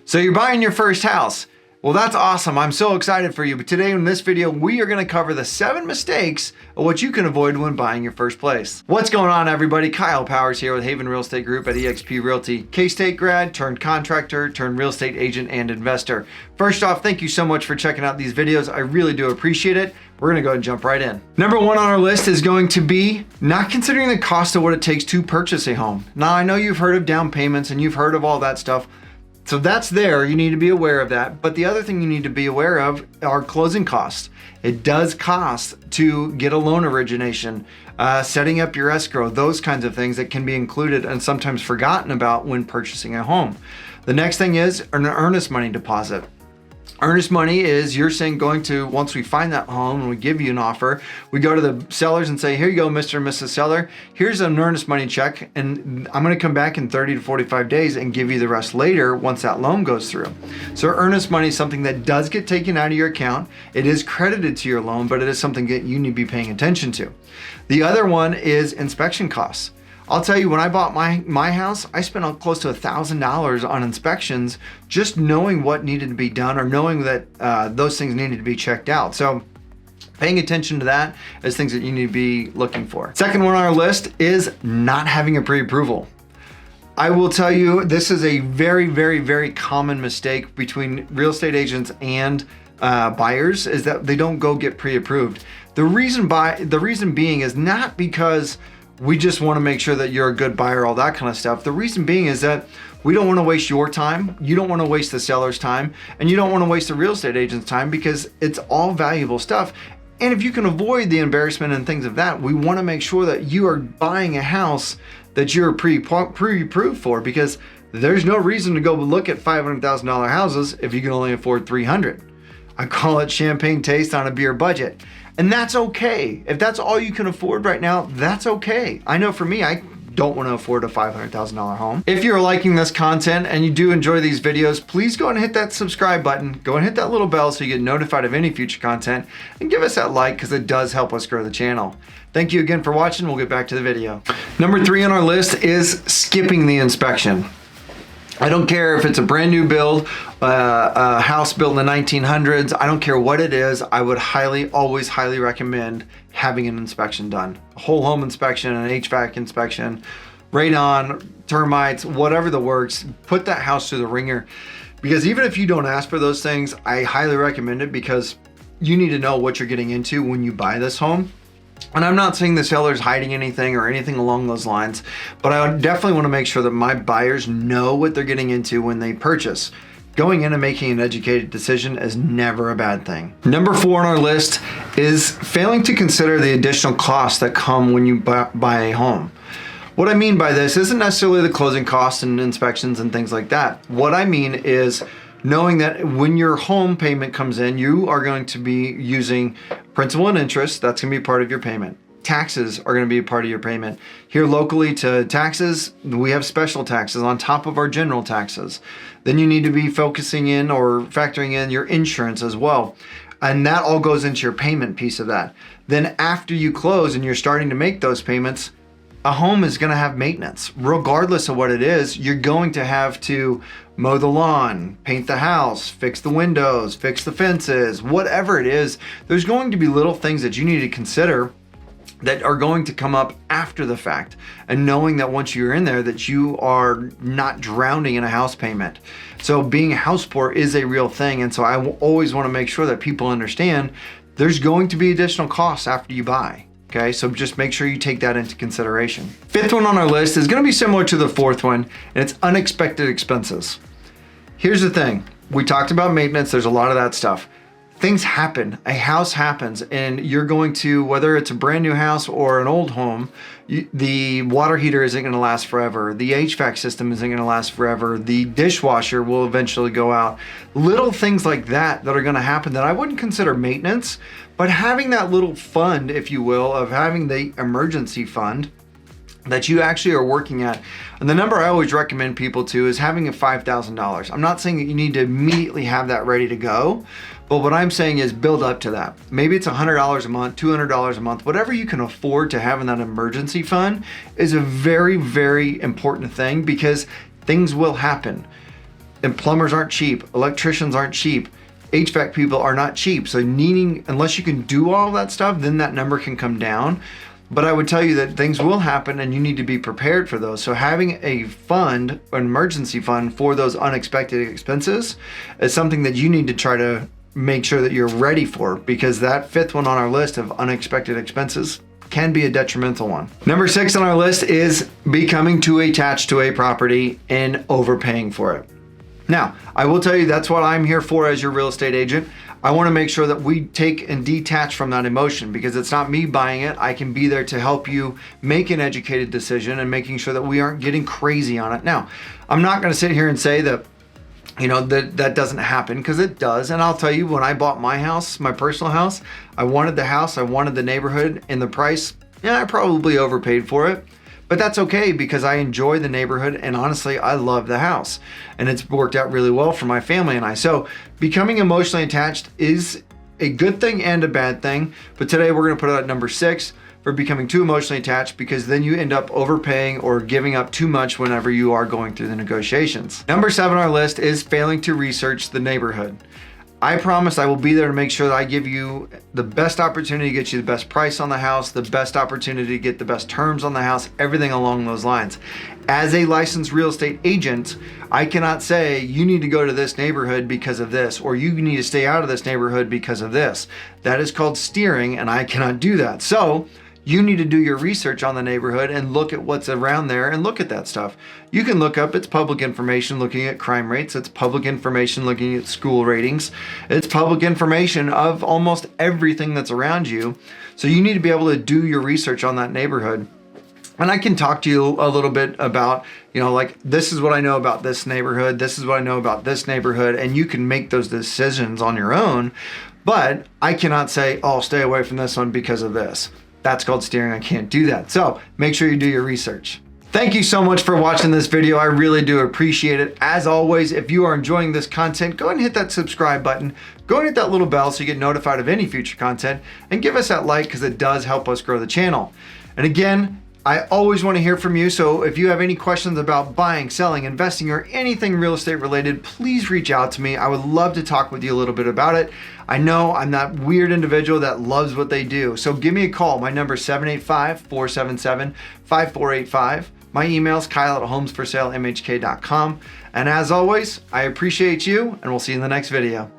So you're buying your first house. Well, that's awesome. I'm so excited for you. But today in this video, we are going to cover the 7 mistakes of what you can avoid when buying your first place. What's going on, everybody? Kyle Powers here with Haven Real Estate Group at eXp Realty. K-State grad, turned contractor, turned real estate agent and investor. First off, thank you so much for checking out these videos. I really do appreciate it. We're gonna go ahead and jump right in. Number 1 on our list is going to be not considering the cost of what it takes to purchase a home. Now, I know you've heard of down payments and you've heard of all that stuff. So that's there, you need to be aware of that. But the other thing you need to be aware of are closing costs. It does cost to get a loan origination, setting up your escrow, those kinds of things that can be included and sometimes forgotten about when purchasing a home. The next thing is an earnest money deposit. Earnest money is you're saying once we find that home and we give you an offer, we go to the sellers and say, here you go, Mr. and Mrs. Seller, here's an earnest money check, and I'm gonna come back in 30 to 45 days and give you the rest later once that loan goes through. So earnest money is something that does get taken out of your account. It is credited to your loan, but it is something that you need to be paying attention to. The other one is inspection costs. I'll tell you, when I bought my house, I spent close to $1,000 on inspections, just knowing what needed to be done or knowing that those things needed to be checked out. So paying attention to that is things that you need to be looking for. Second one on our list is not having a pre-approval. I will tell you, this is a very, very, very common mistake between real estate agents and buyers, is that they don't go get pre-approved. The reason being is not because we just want to make sure that you're a good buyer, all that kind of stuff. The reason being is that we don't want to waste your time, you don't want to waste the seller's time, and you don't want to waste the real estate agent's time, because it's all valuable stuff. And if you can avoid the embarrassment and things of that, we want to make sure that you are buying a house that you're pre-approved for, because there's no reason to go look at $500,000 houses if you can only afford $300,000. I call it champagne taste on a beer budget. And that's okay. If that's all you can afford right now, that's okay. I know for me, I don't want to afford a $500,000 home. If you're liking this content and you do enjoy these videos, please go and hit that subscribe button. Go and hit that little bell so you get notified of any future content, and give us that like, because it does help us grow the channel. Thank you again for watching. We'll get back to the video. Number 3 on our list is skipping the inspection. I don't care if it's a brand new build, a house built in the 1900s, I don't care what it is, I would always highly recommend having an inspection done. A whole home inspection, an HVAC inspection, radon, termites, whatever the works, put that house through the ringer. Because even if you don't ask for those things, I highly recommend it, because you need to know what you're getting into when you buy this home. And I'm not saying the seller's hiding anything or anything along those lines, but I definitely want to make sure that my buyers know what they're getting into when they purchase. Going in and making an educated decision is never a bad thing. Number 4 on our list is failing to consider the additional costs that come when you buy a home. What I mean by this isn't necessarily the closing costs and inspections and things like that. What I mean is knowing that when your home payment comes in, you are going to be using principal and interest. That's going to be part of your payment. Taxes are going to be a part of your payment. Here locally, to taxes, we have special taxes on top of our general taxes. Then you need to be focusing in or factoring in your insurance as well. And that all goes into your payment piece of that. Then after you close and you're starting to make those payments, a home is going to have maintenance. Regardless of what it is, you're going to have to mow the lawn, paint the house, fix the windows, fix the fences, whatever it is. There's going to be little things that you need to consider that are going to come up after the fact. And knowing that once you're in there, that you are not drowning in a house payment. So being house poor is a real thing. And so I always want to make sure that people understand there's going to be additional costs after you buy. Okay, so just make sure you take that into consideration. 5th one on our list is going to be similar to the 4th one, and it's unexpected expenses. Here's the thing. We talked about maintenance. There's a lot of that stuff. Things happen. A house happens, and you're going to, whether it's a brand new house or an old home, the water heater isn't going to last forever. The HVAC system isn't going to last forever. The dishwasher will eventually go out. Little things like that that are going to happen that I wouldn't consider maintenance, but having that little fund, if you will, of having the emergency fund that you actually are working at. And the number I always recommend people to is having a $5,000. I'm not saying that you need to immediately have that ready to go, but what I'm saying is build up to that. Maybe it's $100 a month, $200 a month, whatever you can afford to have in that emergency fund is a very, very important thing, because things will happen. And plumbers aren't cheap, electricians aren't cheap, HVAC people are not cheap. So unless you can do all of that stuff, then that number can come down. But I would tell you that things will happen and you need to be prepared for those. So having a fund, an emergency fund for those unexpected expenses is something that you need to try to make sure that you're ready for, because that fifth one on our list of unexpected expenses can be a detrimental one. Number 6 on our list is becoming too attached to a property and overpaying for it. Now, I will tell you that's what I'm here for as your real estate agent. I want to make sure that we take and detach from that emotion, because it's not me buying it. I can be there to help you make an educated decision and making sure that we aren't getting crazy on it. Now, I'm not going to sit here and say that that doesn't happen, because it does. And I'll tell you, when I bought my house, my personal house, I wanted the house, I wanted the neighborhood, and the price, I probably overpaid for it. But that's okay, because I enjoy the neighborhood and honestly, I love the house. And it's worked out really well for my family and I. So becoming emotionally attached is a good thing and a bad thing. But today we're gonna put it at number 6 for becoming too emotionally attached, because then you end up overpaying or giving up too much whenever you are going through the negotiations. Number 7 on our list is failing to research the neighborhood. I promise I will be there to make sure that I give you the best opportunity to get you the best price on the house, the best opportunity to get the best terms on the house, everything along those lines. As a licensed real estate agent, I cannot say you need to go to this neighborhood because of this, or you need to stay out of this neighborhood because of this. That is called steering, and I cannot do that. So you need to do your research on the neighborhood and look at what's around there and look at that stuff. You can look up, it's public information looking at crime rates, it's public information looking at school ratings, it's public information of almost everything that's around you. So you need to be able to do your research on that neighborhood. And I can talk to you a little bit about, like, this is what I know about this neighborhood, this is what I know about this neighborhood, and you can make those decisions on your own. But I cannot say, oh, stay away from this one because of this. That's called steering. I can't do that. So make sure you do your research. Thank you so much for watching this video. I really do appreciate it. As always, if you are enjoying this content, go ahead and hit that subscribe button. Go and hit that little bell so you get notified of any future content, and give us that like, because it does help us grow the channel. And again, I always want to hear from you. So if you have any questions about buying, selling, investing, or anything real estate related, please reach out to me. I would love to talk with you a little bit about it. I know I'm that weird individual that loves what they do. So give me a call. My number is 785-477-5485. My email is kyle@homesforsalemhk.com. And as always, I appreciate you, and we'll see you in the next video.